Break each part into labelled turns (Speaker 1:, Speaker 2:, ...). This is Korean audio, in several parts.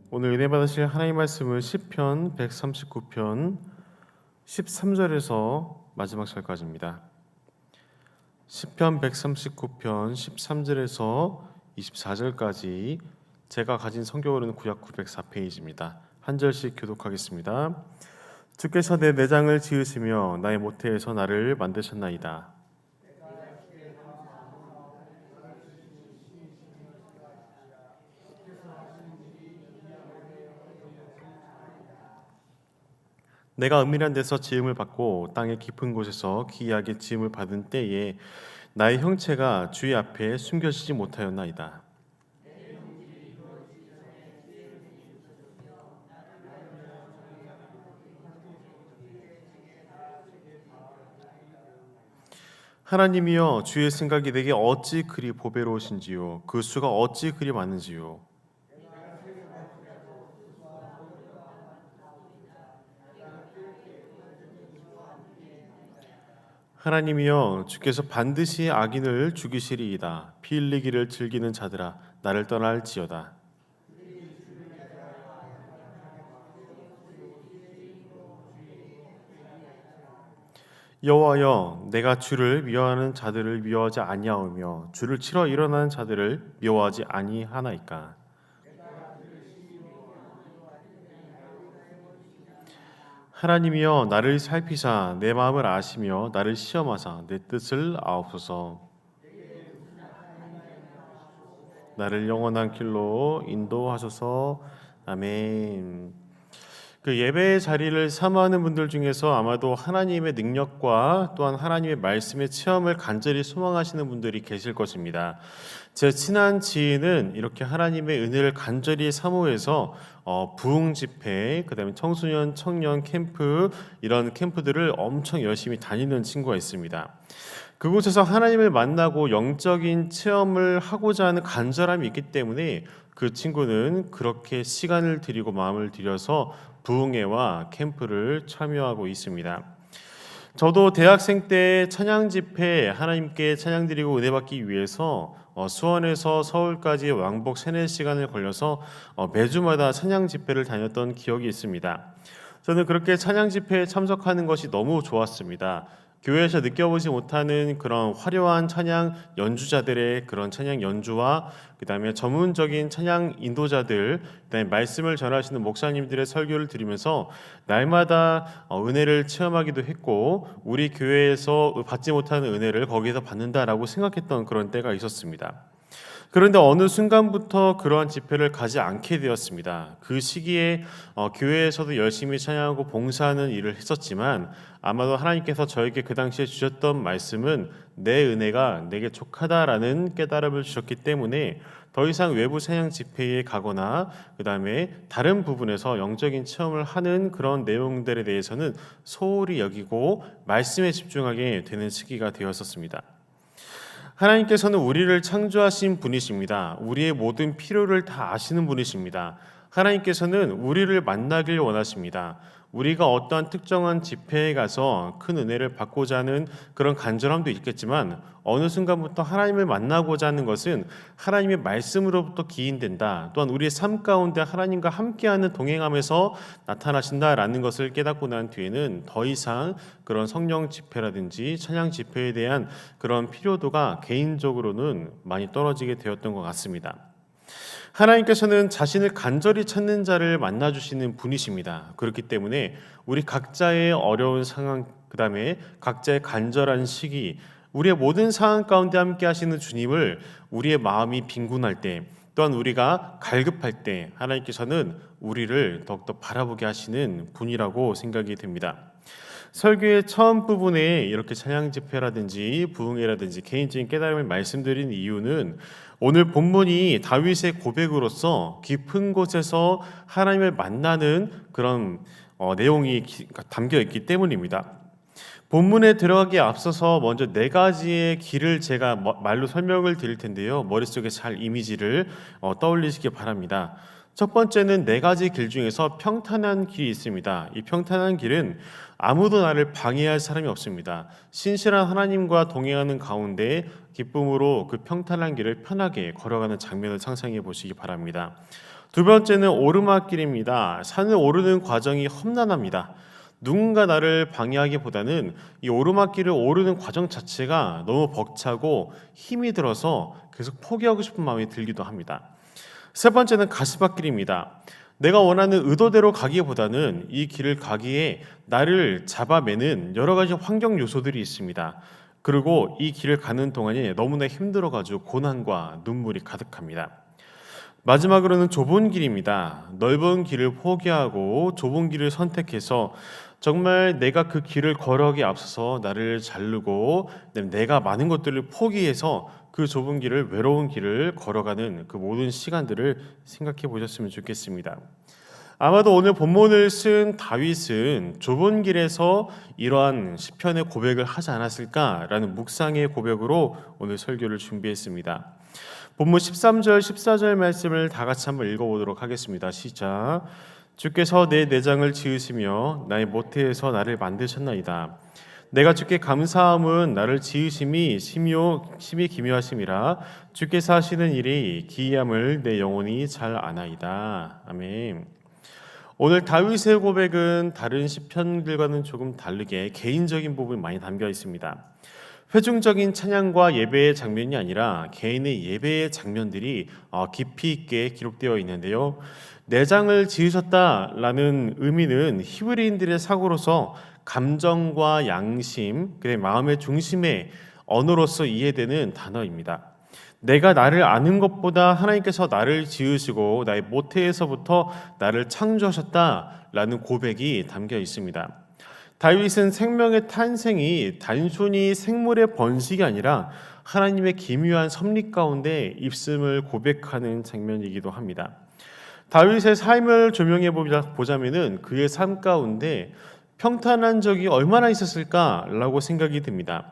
Speaker 1: 오늘 은혜 받으실 하나님 말씀은 시편 139편 13절에서 마지막 절까지입니다. 시편 139편 13절에서 24절까지 제가 가진 성경으로는 구약 904페이지입니다. 한 절씩 교독하겠습니다. 주께서 내 내장을 지으시며 나의 모태에서 나를 만드셨나이다. 내가 은밀한 데서 지음을 받고 땅의 깊은 곳에서 기이하게 지음을 받은 때에 나의 형체가 주의 앞에 숨겨지지 못하였나이다. 하나님이여, 주의 생각이 내게 어찌 그리 보배로우신지요, 그 수가 어찌 그리 많은지요. 하나님이여, 주께서 반드시 악인을 죽이시리이다. 피 흘리기를 즐기는 자들아, 나를 떠날지어다. 여호와여, 내가 주를 미워하는 자들을 미워하지 아니하오며 주를 치러 일어나는 자들을 미워하지 아니하나이까. 하나님이여, 나를 살피사 내 마음을 아시며 나를 시험하사 내 뜻을 아옵소서. 나를 영원한 길로 인도하소서. 아멘. 그 예배의 자리를 사모하는 분들 중에서 아마도 하나님의 능력과 또한 하나님의 말씀의 체험을 간절히 소망하시는 분들이 계실 것입니다. 제 친한 지인은 이렇게 하나님의 은혜를 간절히 사모해서 부흥 집회, 그다음에 청소년 청년 캠프, 이런 캠프들을 엄청 열심히 다니는 친구가 있습니다. 그곳에서 하나님을 만나고 영적인 체험을 하고자 하는 간절함이 있기 때문에 그 친구는 그렇게 시간을 들이고 마음을 들여서 부흥회와 캠프를 참여하고 있습니다. 저도 대학생 때 찬양 집회 하나님께 찬양 드리고 은혜 받기 위해서 수원에서 서울까지 왕복 3-4시간을 걸려서 매주마다 찬양 집회를 다녔던 기억이 있습니다. 저는 그렇게 찬양 집회에 참석하는 것이 너무 좋았습니다. 교회에서 느껴보지 못하는 그런 화려한 찬양 연주자들의 그런 찬양 연주와 그다음에 전문적인 찬양 인도자들, 그다음에 말씀을 전하시는 목사님들의 설교를 들으면서 날마다 은혜를 체험하기도 했고, 우리 교회에서 받지 못하는 은혜를 거기서 받는다라고 생각했던 그런 때가 있었습니다. 그런데 어느 순간부터 그러한 집회를 가지 않게 되었습니다. 그 시기에 교회에서도 열심히 찬양하고 봉사하는 일을 했었지만 아마도 하나님께서 저에게 그 당시에 주셨던 말씀은 내 은혜가 내게 족하다라는 깨달음을 주셨기 때문에 더 이상 외부 찬양 집회에 가거나 그 다음에 다른 부분에서 영적인 체험을 하는 그런 내용들에 대해서는 소홀히 여기고 말씀에 집중하게 되는 시기가 되었었습니다. 하나님께서는 우리를 창조하신 분이십니다. 우리의 모든 필요를 다 아시는 분이십니다. 하나님께서는 우리를 만나길 원하십니다. 우리가 어떠한 특정한 집회에 가서 큰 은혜를 받고자 하는 그런 간절함도 있겠지만 어느 순간부터 하나님을 만나고자 하는 것은 하나님의 말씀으로부터 기인된다. 또한 우리의 삶 가운데 하나님과 함께하는 동행하면서 나타나신다라는 것을 깨닫고 난 뒤에는 더 이상 그런 성령 집회라든지 찬양 집회에 대한 그런 필요도가 개인적으로는 많이 떨어지게 되었던 것 같습니다. 하나님께서는 자신을 간절히 찾는 자를 만나주시는 분이십니다. 그렇기 때문에 우리 각자의 어려운 상황, 그 다음에 각자의 간절한 시기, 우리의 모든 상황 가운데 함께 하시는 주님을 우리의 마음이 빈곤할 때, 또한 우리가 갈급할 때 하나님께서는 우리를 더욱더 바라보게 하시는 분이라고 생각이 됩니다. 설교의 처음 부분에 이렇게 찬양 집회라든지 부흥회라든지 개인적인 깨달음을 말씀드린 이유는 오늘 본문이 다윗의 고백으로서 깊은 곳에서 하나님을 만나는 그런 내용이 담겨 있기 때문입니다. 본문에 들어가기에 앞서서 먼저 4가지의 길을 제가 말로 설명을 드릴 텐데요. 머릿속에 잘 이미지를 떠올리시기 바랍니다. 첫 번째는 4가지 길 중에서 평탄한 길이 있습니다. 이 평탄한 길은 아무도 나를 방해할 사람이 없습니다. 신실한 하나님과 동행하는 가운데 기쁨으로 그 평탄한 길을 편하게 걸어가는 장면을 상상해 보시기 바랍니다. 두 번째는 오르막길입니다. 산을 오르는 과정이 험난합니다. 누군가 나를 방해하기보다는 이 오르막길을 오르는 과정 자체가 너무 벅차고 힘이 들어서 계속 포기하고 싶은 마음이 들기도 합니다. 세 번째는 가시밭길입니다. 내가 원하는 의도대로 가기보다는 이 길을 가기에 나를 잡아매는 여러 가지 환경 요소들이 있습니다. 그리고 이 길을 가는 동안에 너무나 힘들어가지고 고난과 눈물이 가득합니다. 마지막으로는 좁은 길입니다. 넓은 길을 포기하고 좁은 길을 선택해서 정말 내가 그 길을 걸어가기에 앞서서 나를 자르고 내가 많은 것들을 포기해서 그 좁은 길을 외로운 길을 걸어가는 그 모든 시간들을 생각해 보셨으면 좋겠습니다. 아마도 오늘 본문을 쓴 다윗은 좁은 길에서 이러한 시편의 고백을 하지 않았을까라는 묵상의 고백으로 오늘 설교를 준비했습니다. 본문 13절 14절 말씀을 다 같이 한번 읽어보도록 하겠습니다. 시작. 주께서 내 내장을 지으시며 나의 모태에서 나를 만드셨나이다. 내가 주께 감사함은 나를 지으심이 심히 기묘하심이라. 주께서 하시는 일이 기이함을 내 영혼이 잘 아나이다. 아멘. 오늘 다윗의 고백은 다른 시편들과는 조금 다르게 개인적인 부분이 많이 담겨 있습니다. 회중적인 찬양과 예배의 장면이 아니라 개인의 예배의 장면들이 깊이 있게 기록되어 있는데요. 내장을 지으셨다라는 의미는 히브리인들의 사고로서 감정과 양심, 그의 마음의 중심의 언어로서 이해되는 단어입니다. 내가 나를 아는 것보다 하나님께서 나를 지으시고 나의 모태에서부터 나를 창조하셨다라는 고백이 담겨 있습니다. 다윗은 생명의 탄생이 단순히 생물의 번식이 아니라 하나님의 기묘한 섭리 가운데 있음을 고백하는 장면이기도 합니다. 다윗의 삶을 조명해 보자면은 그의 삶 가운데 평탄한 적이 얼마나 있었을까라고 생각이 듭니다.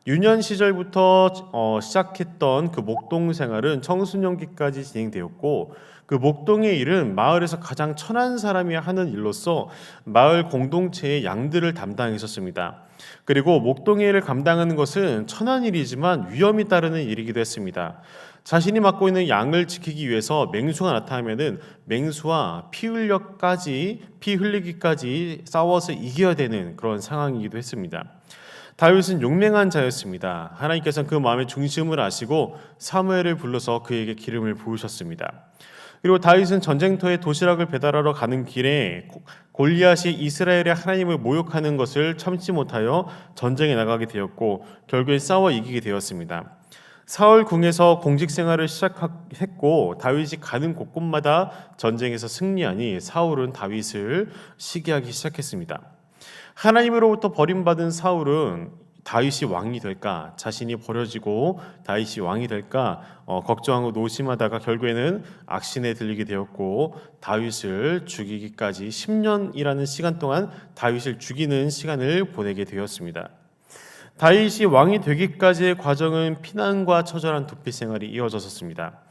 Speaker 1: 유년 시절부터 시작했던 그 목동 생활은 청소년기까지 진행되었고, 그 목동의 일은 마을에서 가장 천한 사람이 하는 일로서 마을 공동체의 양들을 담당했었습니다. 그리고 목동의 일을 감당하는 것은 천한 일이지만 위험이 따르는 일이기도 했습니다. 자신이 맡고 있는 양을 지키기 위해서 맹수가 나타나면은 맹수와 피 흘리기까지 싸워서 이겨야 되는 그런 상황이기도 했습니다. 다윗은 용맹한 자였습니다. 하나님께서는 그 마음의 중심을 아시고 사무엘을 불러서 그에게 기름을 부으셨습니다. 그리고 다윗은 전쟁터에 도시락을 배달하러 가는 길에 골리앗이 이스라엘의 하나님을 모욕하는 것을 참지 못하여 전쟁에 나가게 되었고 결국에 싸워 이기게 되었습니다. 사울 궁에서 공직 생활을 시작했고 다윗이 가는 곳곳마다 전쟁에서 승리하니 사울은 다윗을 시기하기 시작했습니다. 하나님으로부터 버림받은 사울은 다윗이 왕이 될까, 자신이 버려지고 다윗이 왕이 될까 걱정하고 노심하다가 결국에는 악신에 들리게 되었고 다윗을 죽이기까지 10년이라는 시간 동안 다윗을 죽이는 시간을 보내게 되었습니다. 다윗이 왕이 되기까지의 과정은 피난과 처절한 도피 생활이 이어졌습니다.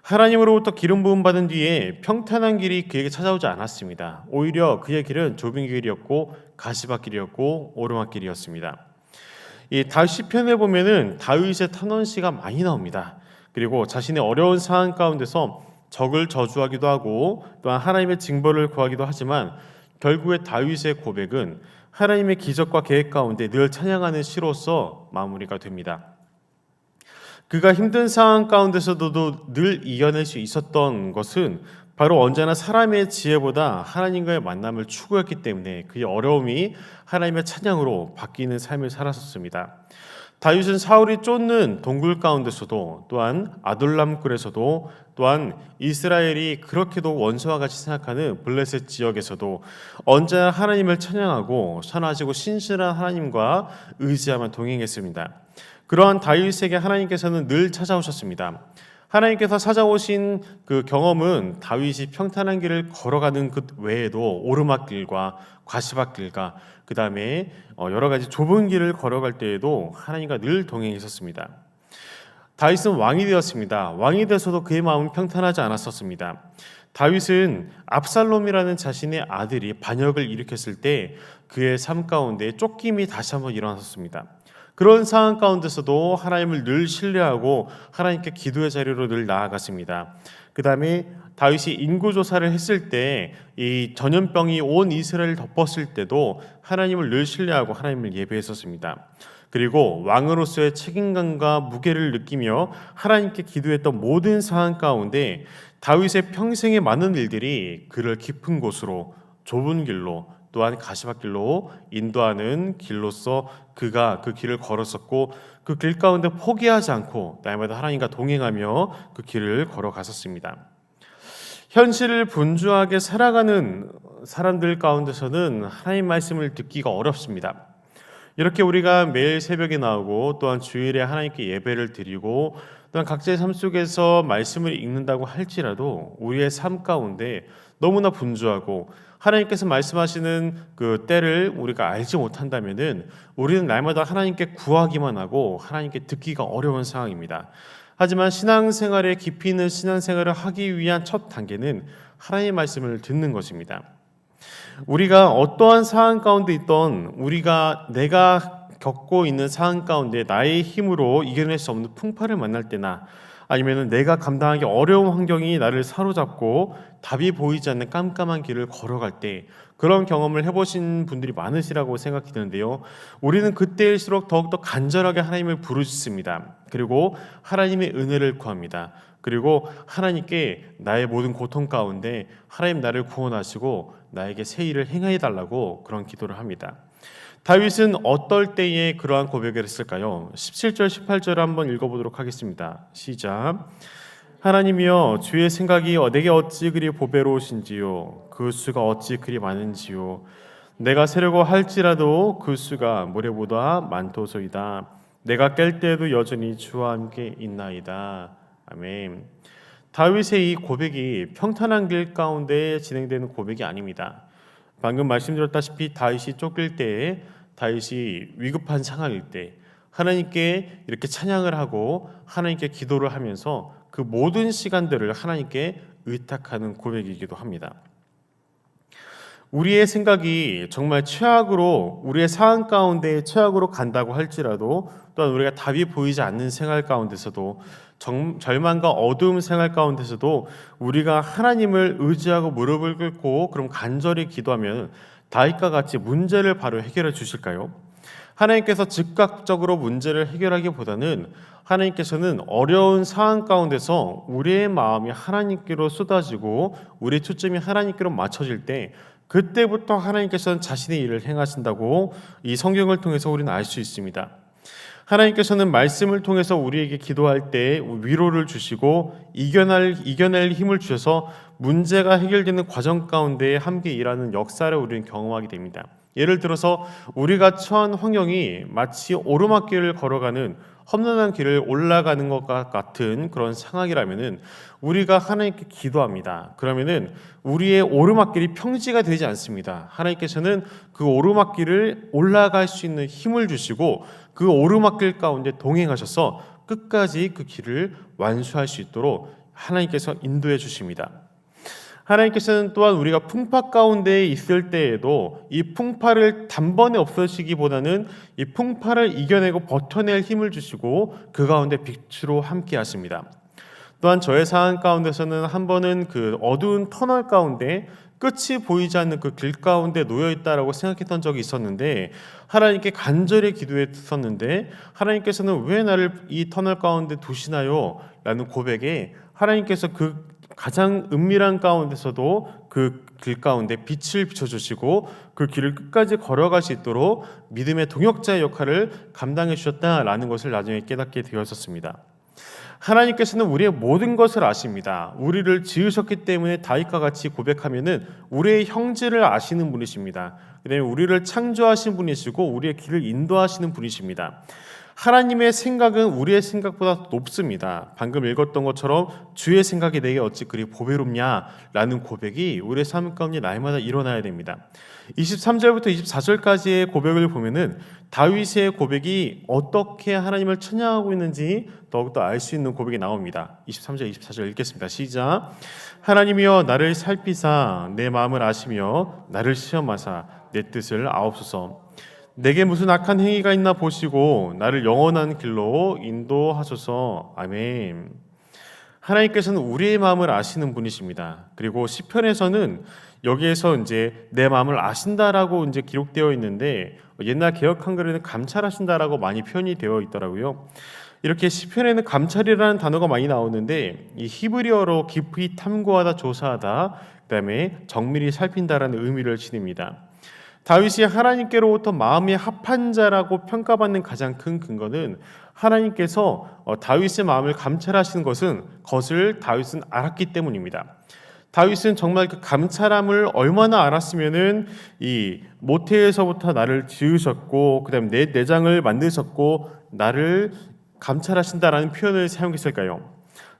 Speaker 1: 하나님으로부터 기름 부음 받은 뒤에 평탄한 길이 그에게 찾아오지 않았습니다. 오히려 그의 길은 좁은 길이었고 가시밭길이었고 오르막길이었습니다. 이 시편에 보면은 다윗의 탄원시가 많이 나옵니다. 그리고 자신의 어려운 상황 가운데서 적을 저주하기도 하고 또한 하나님의 징벌을 구하기도 하지만 결국에 다윗의 고백은 하나님의 기적과 계획 가운데 늘 찬양하는 시로서 마무리가 됩니다. 그가 힘든 상황 가운데서도 늘 이겨낼 수 있었던 것은 바로 언제나 사람의 지혜보다 하나님과의 만남을 추구했기 때문에 그의 어려움이 하나님의 찬양으로 바뀌는 삶을 살았었습니다. 다윗은 사울이 쫓는 동굴 가운데서도 또한 아둘람 굴에서도 또한 이스라엘이 그렇게도 원수와 같이 생각하는 블레셋 지역에서도 언제나 하나님을 찬양하고 선하시고 신실한 하나님과 의지하며 동행했습니다. 그러한 다윗에게 하나님께서는 늘 찾아오셨습니다. 하나님께서 찾아오신 그 경험은 다윗이 평탄한 길을 걸어가는 그 외에도 오르막길과 가시밭길과 그 다음에 여러 가지 좁은 길을 걸어갈 때에도 하나님과 늘 동행했었습니다. 다윗은 왕이 되었습니다. 왕이 돼서도 그의 마음은 평탄하지 않았었습니다. 다윗은 압살롬이라는 자신의 아들이 반역을 일으켰을 때 그의 삶 가운데 쫓김이 다시 한번 일어났었습니다. 그런 상황 가운데서도 하나님을 늘 신뢰하고 하나님께 기도의 자리로 늘 나아갔습니다. 그 다음에 다윗이 인구 조사를 했을 때 이 전염병이 온 이스라엘을 덮었을 때도 하나님을 늘 신뢰하고 하나님을 예배했었습니다. 그리고 왕으로서의 책임감과 무게를 느끼며 하나님께 기도했던 모든 상황 가운데 다윗의 평생의 많은 일들이 그를 깊은 곳으로, 좁은 길로, 또한 가시밭길로 인도하는 길로서 그가 그 길을 걸었었고, 그 길 가운데 포기하지 않고 날마다 하나님과 동행하며 그 길을 걸어갔었습니다. 현실을 분주하게 살아가는 사람들 가운데서는 하나님 말씀을 듣기가 어렵습니다. 이렇게 우리가 매일 새벽에 나오고 또한 주일에 하나님께 예배를 드리고 또한 각자의 삶 속에서 말씀을 읽는다고 할지라도 우리의 삶 가운데 너무나 분주하고 하나님께서 말씀하시는 그 때를 우리가 알지 못한다면은 우리는 날마다 하나님께 구하기만 하고 하나님께 듣기가 어려운 상황입니다. 하지만 신앙생활에 깊이 있는 신앙생활을 하기 위한 첫 단계는 하나님의 말씀을 듣는 것입니다. 우리가 어떠한 상황 가운데 있던 내가 겪고 있는 상황 가운데 나의 힘으로 이겨낼 수 없는 풍파를 만날 때나 아니면 내가 감당하기 어려운 환경이 나를 사로잡고 답이 보이지 않는 깜깜한 길을 걸어갈 때 그런 경험을 해보신 분들이 많으시라고 생각이 드는데요. 우리는 그때일수록 더욱더 간절하게 하나님을 부르짖습니다. 그리고 하나님의 은혜를 구합니다. 그리고 하나님께 나의 모든 고통 가운데 하나님 나를 구원하시고 나에게 새 일을 행해 달라고 그런 기도를 합니다. 다윗은 어떨 때에 그러한 고백을 했을까요? 17절 18절을 한번 읽어보도록 하겠습니다. 시작. 하나님이여 주의 생각이 내게 어찌 그리 보배로우신지요 그 수가 어찌 그리 많은지요 내가 세려고 할지라도 그 수가 모래보다 많도소이다. 내가 깰 때에도 여전히 주와 함께 있나이다. 아멘. 다윗의 이 고백이 평탄한 길 가운데 진행되는 고백이 아닙니다. 방금 말씀드렸다시피 다윗이 쫓길 때에 다윗이 위급한 상황일 때 하나님께 이렇게 찬양을 하고 하나님께 기도를 하면서 그 모든 시간들을 하나님께 의탁하는 고백이기도 합니다. 우리의 생각이 정말 최악으로 우리의 상황 가운데 최악으로 간다고 할지라도 또한 우리가 답이 보이지 않는 생활 가운데서도 절망과 어두움 생활 가운데서도 우리가 하나님을 의지하고 무릎을 꿇고 그럼 간절히 기도하면 다윗과 같이 문제를 바로 해결해 주실까요? 하나님께서 즉각적으로 문제를 해결하기보다는 하나님께서는 어려운 상황 가운데서 우리의 마음이 하나님께로 쏟아지고 우리의 초점이 하나님께로 맞춰질 때 그때부터 하나님께서는 자신의 일을 행하신다고 이 성경을 통해서 우리는 알 수 있습니다. 하나님께서는 말씀을 통해서 우리에게 기도할 때 위로를 주시고 이겨낼 힘을 주셔서 문제가 해결되는 과정 가운데 함께 일하는 역사를 우리는 경험하게 됩니다. 예를 들어서 우리가 처한 환경이 마치 오르막길을 걸어가는 험난한 길을 올라가는 것과 같은 그런 상황이라면은 우리가 하나님께 기도합니다. 그러면은 우리의 오르막길이 평지가 되지 않습니다. 하나님께서는 그 오르막길을 올라갈 수 있는 힘을 주시고 그 오르막길 가운데 동행하셔서 끝까지 그 길을 완수할 수 있도록 하나님께서 인도해 주십니다. 하나님께서는 또한 우리가 풍파 가운데 있을 때에도 이 풍파를 단번에 없애시기보다는 이 풍파를 이겨내고 버텨낼 힘을 주시고 그 가운데 빛으로 함께 하십니다. 또한 저의 상황 가운데서는 한 번은 그 어두운 터널 가운데 끝이 보이지 않는 그 길 가운데 놓여 있다라고 생각했던 적이 있었는데 하나님께 간절히 기도했었는데 하나님께서는 왜 나를 이 터널 가운데 두시나요? 라는 고백에 하나님께서 그 가장 은밀한 가운데서도 그 길 가운데 빛을 비춰주시고 그 길을 끝까지 걸어갈 수 있도록 믿음의 동역자의 역할을 감당해 주셨다라는 것을 나중에 깨닫게 되었었습니다. 하나님께서는 우리의 모든 것을 아십니다. 우리를 지으셨기 때문에 다윗과 같이 고백하면은 우리의 형질을 아시는 분이십니다. 그다음에 우리를 창조하신 분이시고 우리의 길을 인도하시는 분이십니다. 하나님의 생각은 우리의 생각보다 높습니다. 방금 읽었던 것처럼 주의 생각이 내게 어찌 그리 보배롭냐라는 고백이 우리의 삶 가운데 날마다 일어나야 됩니다. 23절부터 24절까지의 고백을 보면은 다윗의 고백이 어떻게 하나님을 찬양하고 있는지 더욱더 알 수 있는 고백이 나옵니다. 23절 24절 읽겠습니다. 시작. 하나님이여 나를 살피사 내 마음을 아시며 나를 시험하사 내 뜻을 아옵소서. 내게 무슨 악한 행위가 있나 보시고 나를 영원한 길로 인도하소서. 아멘. 하나님께서는 우리의 마음을 아시는 분이십니다. 그리고 시편에서는 여기에서 이제 내 마음을 아신다라고 이제 기록되어 있는데 옛날 개역 한글에는 감찰하신다라고 많이 표현이 되어 있더라고요. 이렇게 시편에는 감찰이라는 단어가 많이 나오는데 이 히브리어로 깊이 탐구하다, 조사하다, 그다음에 정밀히 살핀다라는 의미를 지닙니다. 다윗이 하나님께로부터 마음이 합한 자라고 평가받는 가장 큰 근거는 하나님께서 다윗의 마음을 감찰하시는 것을 다윗은 알았기 때문입니다. 다윗은 정말 그 감찰함을 얼마나 알았으면은 이 모태에서부터 나를 지으셨고 그다음 내 내장을 만드셨고 나를 감찰하신다라는 표현을 사용했을까요?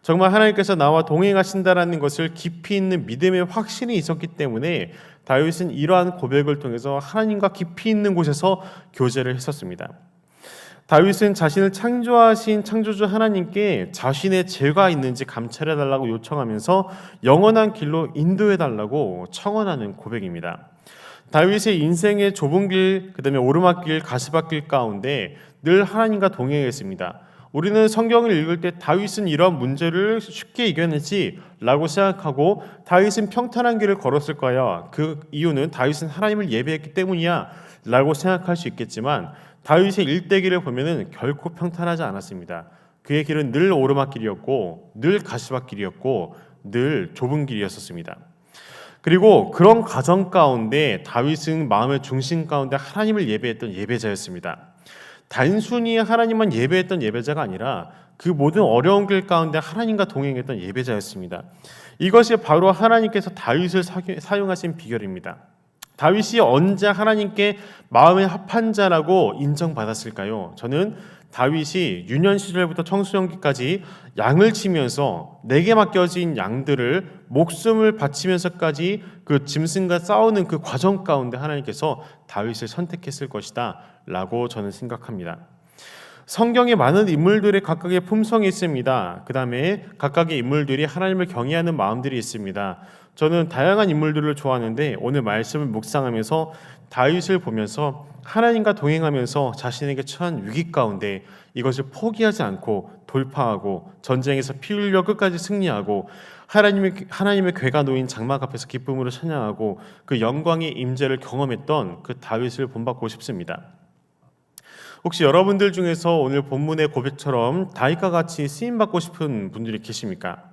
Speaker 1: 정말 하나님께서 나와 동행하신다라는 것을 깊이 있는 믿음의 확신이 있었기 때문에 다윗은 이러한 고백을 통해서 하나님과 깊이 있는 곳에서 교제를 했었습니다. 다윗은 자신을 창조하신 창조주 하나님께 자신의 죄가 있는지 감찰해달라고 요청하면서 영원한 길로 인도해달라고 청원하는 고백입니다. 다윗의 인생의 좁은 길, 그 다음에 오르막길, 가시밭길 가운데 늘 하나님과 동행했습니다. 우리는 성경을 읽을 때 다윗은 이러한 문제를 쉽게 이겨내지 라고 생각하고 다윗은 평탄한 길을 걸었을 거야. 그 이유는 다윗은 하나님을 예배했기 때문이야 라고 생각할 수 있겠지만 다윗의 일대기를 보면은 결코 평탄하지 않았습니다. 그의 길은 늘 오르막길이었고 늘 가시밭길이었고 늘 좁은 길이었었습니다. 그리고 그런 과정 가운데 다윗은 마음의 중심 가운데 하나님을 예배했던 예배자였습니다. 단순히 하나님만 예배했던 예배자가 아니라 그 모든 어려운 길 가운데 하나님과 동행했던 예배자였습니다. 이것이 바로 하나님께서 다윗을 사용하신 비결입니다. 다윗이 언제 하나님께 마음에 합한 자라고 인정받았을까요? 저는 다윗이 유년 시절부터 청소년기까지 양을 치면서 내게 맡겨진 양들을 목숨을 바치면서까지 그 짐승과 싸우는 그 과정 가운데 하나님께서 다윗을 선택했을 것이다 라고 저는 생각합니다. 성경에 많은 인물들의 각각의 품성이 있습니다. 그 다음에 각각의 인물들이 하나님을 경외하는 마음들이 있습니다. 저는 다양한 인물들을 좋아하는데 오늘 말씀을 묵상하면서 다윗을 보면서 하나님과 동행하면서 자신에게 처한 위기 가운데 이것을 포기하지 않고 돌파하고 전쟁에서 피 흘려 끝까지 승리하고 하나님의 궤가 놓인 장막 앞에서 기쁨으로 찬양하고 그 영광의 임재를 경험했던 그 다윗을 본받고 싶습니다. 혹시 여러분들 중에서 오늘 본문의 고백처럼 다윗과 같이 쓰임받고 싶은 분들이 계십니까?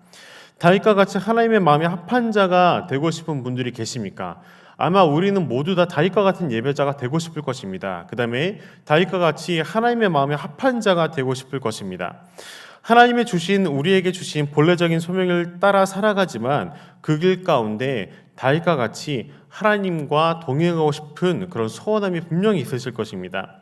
Speaker 1: 다윗과 같이 하나님의 마음에 합한 자가 되고 싶은 분들이 계십니까? 아마 우리는 모두 다 다윗과 같은 예배자가 되고 싶을 것입니다. 그 다음에 다윗과 같이 하나님의 마음에 합한 자가 되고 싶을 것입니다. 하나님의 우리에게 주신 본래적인 소명을 따라 살아가지만 그 길 가운데 다윗과 같이 하나님과 동행하고 싶은 그런 소원함이 분명히 있으실 것입니다.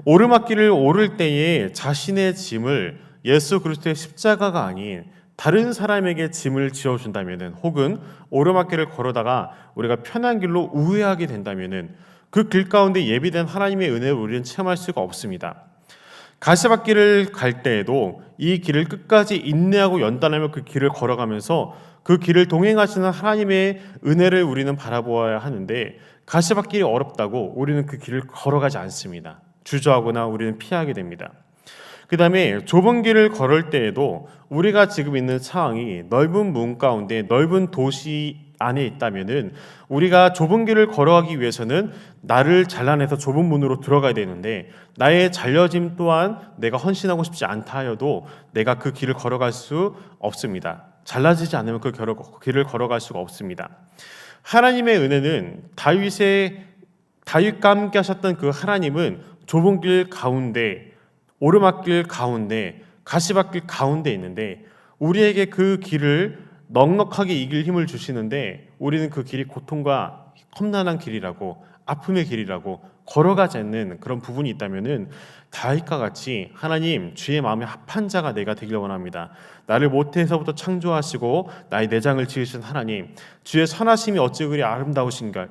Speaker 1: 오르막길을 오를 때에 자신의 짐을 예수 그리스도의 십자가가 아닌 다른 사람에게 짐을 지어준다면은 혹은 오르막길을 걸어다가 우리가 편한 길로 우회하게 된다면은 그 길 가운데 예비된 하나님의 은혜를 우리는 체험할 수가 없습니다. 가시밭길을 갈 때에도 이 길을 끝까지 인내하고 연단하며 그 길을 걸어가면서 그 길을 동행하시는 하나님의 은혜를 우리는 바라보아야 하는데 가시밭길이 어렵다고 우리는 그 길을 걸어가지 않습니다. 주저하거나 우리는 피하게 됩니다. 그 다음에 좁은 길을 걸을 때에도 우리가 지금 있는 상황이 넓은 문 가운데 넓은 도시 안에 있다면은 우리가 좁은 길을 걸어가기 위해서는 나를 잘라내서 좁은 문으로 들어가야 되는데 나의 잘려짐 또한 내가 헌신하고 싶지 않다 하여도 내가 그 길을 걸어갈 수 없습니다. 잘라지지 않으면 그 길을 걸어갈 수가 없습니다. 하나님의 은혜는 다윗과 함께 하셨던 그 하나님은 좁은 길 가운데 오르막길 가운데 가시밭길 가운데 있는데 우리에게 그 길을 넉넉하게 이길 힘을 주시는데 우리는 그 길이 고통과 험난한 길이라고 아픔의 길이라고 걸어가지 않는 그런 부분이 있다면은 다윗과 같이 하나님 주의 마음에 합한 자가 내가 되길 원합니다. 나를 모태에서부터 창조하시고 나의 내장을 지으신 하나님 주의 선하심이 어찌 그리 아름다우신가요?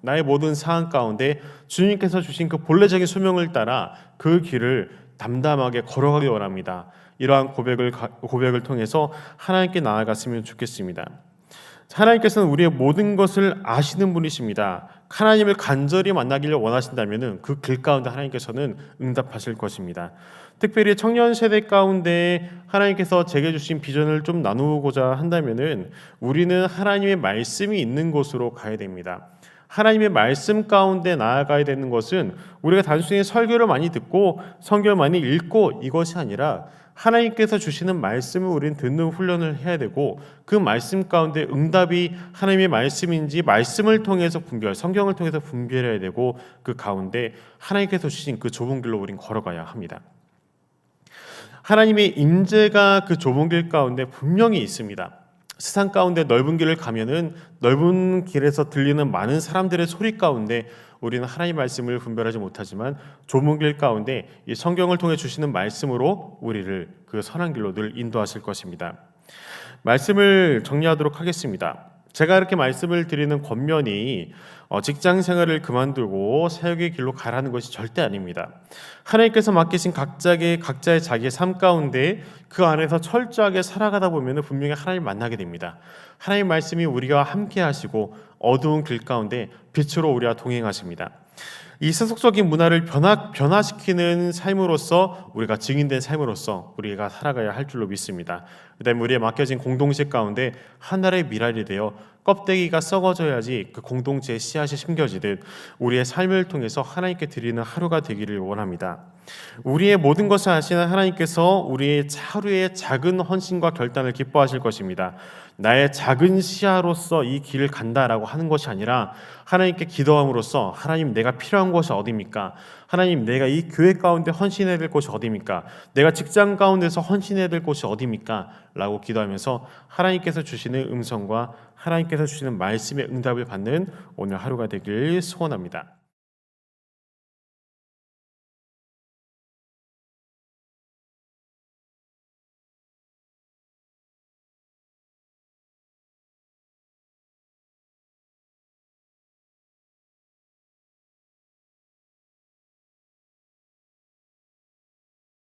Speaker 1: 나의 모든 상황 가운데 주님께서 주신 그 본래적인 소명을 따라 그 길을 담담하게 걸어가길 원합니다. 이러한 고백을 통해서 하나님께 나아갔으면 좋겠습니다. 하나님께서는 우리의 모든 것을 아시는 분이십니다. 하나님을 간절히 만나기를 원하신다면 그 길 가운데 하나님께서는 응답하실 것입니다. 특별히 청년 세대 가운데 하나님께서 제게 주신 비전을 좀 나누고자 한다면은 우리는 하나님의 말씀이 있는 곳으로 가야 됩니다. 하나님의 말씀 가운데 나아가야 되는 것은 우리가 단순히 설교를 많이 듣고 성경을 많이 읽고 이것이 아니라 하나님께서 주시는 말씀을 우리는 듣는 훈련을 해야 되고 그 말씀 가운데 응답이 하나님의 말씀인지 말씀을 통해서 성경을 통해서 분별해야 되고 그 가운데 하나님께서 주신 그 좁은 길로 우린 걸어가야 합니다. 하나님의 임재가 그 좁은 길 가운데 분명히 있습니다. 세상 가운데 넓은 길을 가면은 넓은 길에서 들리는 많은 사람들의 소리 가운데 우리는 하나님의 말씀을 분별하지 못하지만 좁은 길 가운데 이 성경을 통해 주시는 말씀으로 우리를 그 선한 길로 늘 인도하실 것입니다. 말씀을 정리하도록 하겠습니다. 제가 이렇게 말씀을 드리는 권면이 직장 생활을 그만두고 사역의 길로 가라는 것이 절대 아닙니다. 하나님께서 맡기신 각자의 자기의 삶 가운데 그 안에서 철저하게 살아가다 보면 분명히 하나님 만나게 됩니다. 하나님 말씀이 우리와 함께 하시고 어두운 길 가운데 빛으로 우리와 동행하십니다. 이 세속적인 문화를 변화시키는 삶으로서 우리가 증인된 삶으로서 우리가 살아가야 할 줄로 믿습니다. 그다음에 우리의 맡겨진 공동체 가운데 하나의 미랄이 되어 껍데기가 썩어져야지 그 공동체의 씨앗이 심겨지듯 우리의 삶을 통해서 하나님께 드리는 하루가 되기를 원합니다. 우리의 모든 것을 아시는 하나님께서 우리의 하루의 작은 헌신과 결단을 기뻐하실 것입니다. 나의 작은 시야로서 이 길을 간다라고 하는 것이 아니라 하나님께 기도함으로써 하나님 내가 필요한 것이 어디입니까? 하나님 내가 이 교회 가운데 헌신해야 될 곳이 어디입니까? 내가 직장 가운데서 헌신해야 될 곳이 어디입니까? 라고 기도하면서 하나님께서 주시는 음성과 하나님께서 주시는 말씀의 응답을 받는 오늘 하루가 되길 소원합니다.